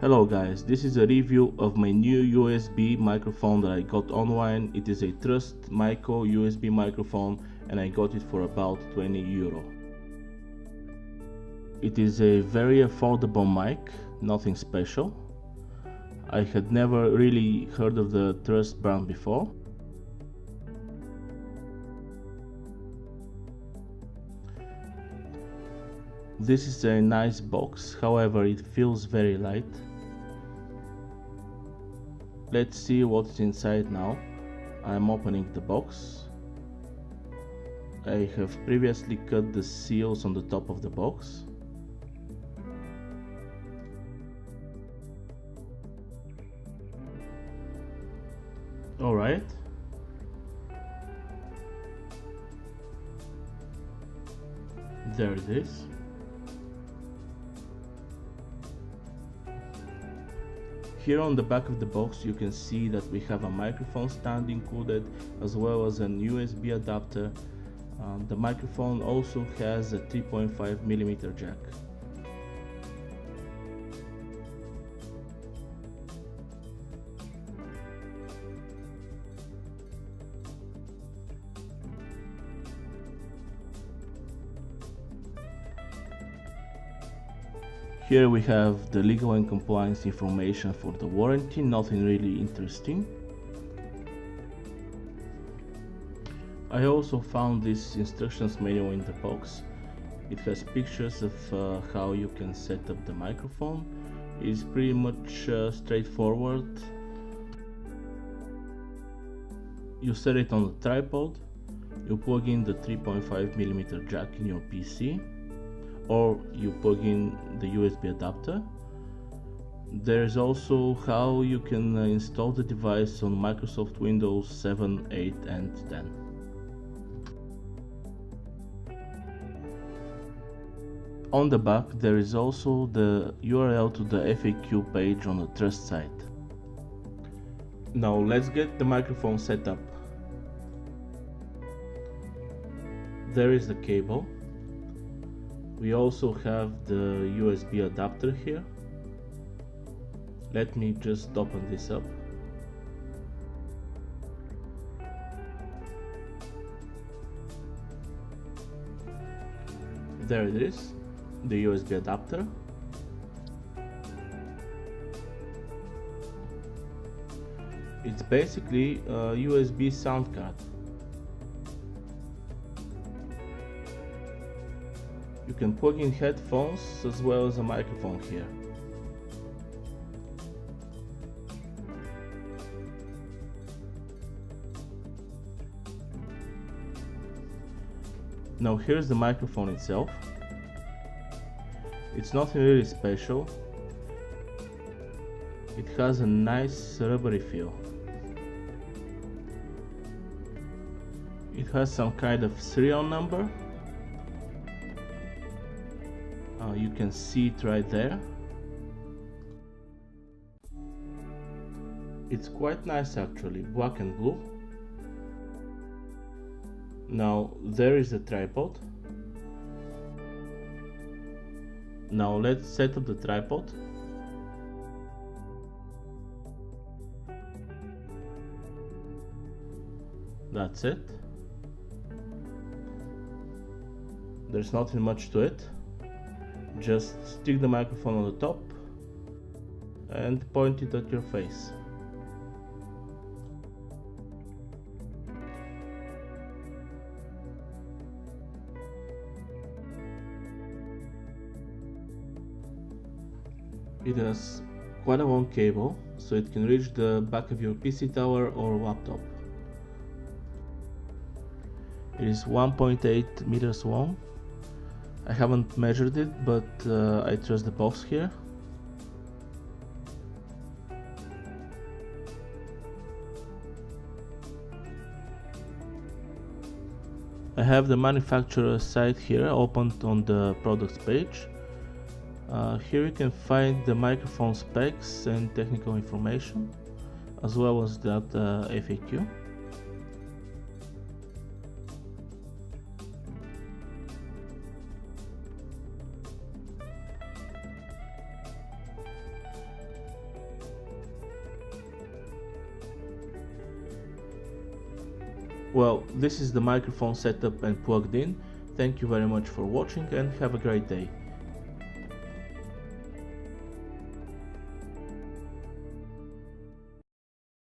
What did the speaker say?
Hello guys, this is a review of my new USB microphone that I got online. It is a Trust Mico USB microphone and I got it for about 20 euro. It is a very affordable mic, nothing special. I had never really heard of the Trust brand before. This is a nice box, however it feels very light. Let's see what's inside now. I'm opening the box. I have previously cut the seals on the top of the box. Alright. There it is. Here on the back of the box you can see that we have a microphone stand included as well as an USB adapter. The microphone also has a 3.5mm jack. Here we have the legal and compliance information for the warranty, nothing really interesting. I also found this instructions manual in the box. It has pictures of how you can set up the microphone. It's pretty much straightforward. You set it on the tripod, you plug in the 3.5mm jack in your PC, or you plug in the USB adapter. There's also how you can install the device on Microsoft Windows 7, 8 and 10. On the back there is also the URL to the FAQ page on the Trust site. Now let's get the microphone set up. There is the cable. We also have the USB adapter here. Let me just open this up. There it is, the USB adapter. It's basically a USB sound card. You can plug in headphones as well as a microphone here. Now here's the microphone itself. It's nothing really special. It has a nice rubbery feel. It has some kind of serial number. You can see it right there. It's quite nice actually, black and blue. Now there is the tripod. Now let's set up the tripod. That's it. There's nothing much to it. Just stick the microphone on the top and point it at your face. It has quite a long cable, so it can reach the back of your PC tower or laptop. It is 1.8 meters long. I haven't measured it, but I trust the box here. I have the manufacturer's site here opened on the products page. Here you can find the microphone specs and technical information, as well as that FAQ. Well, this is the microphone setup and plugged in. Thank you very much for watching and have a great day.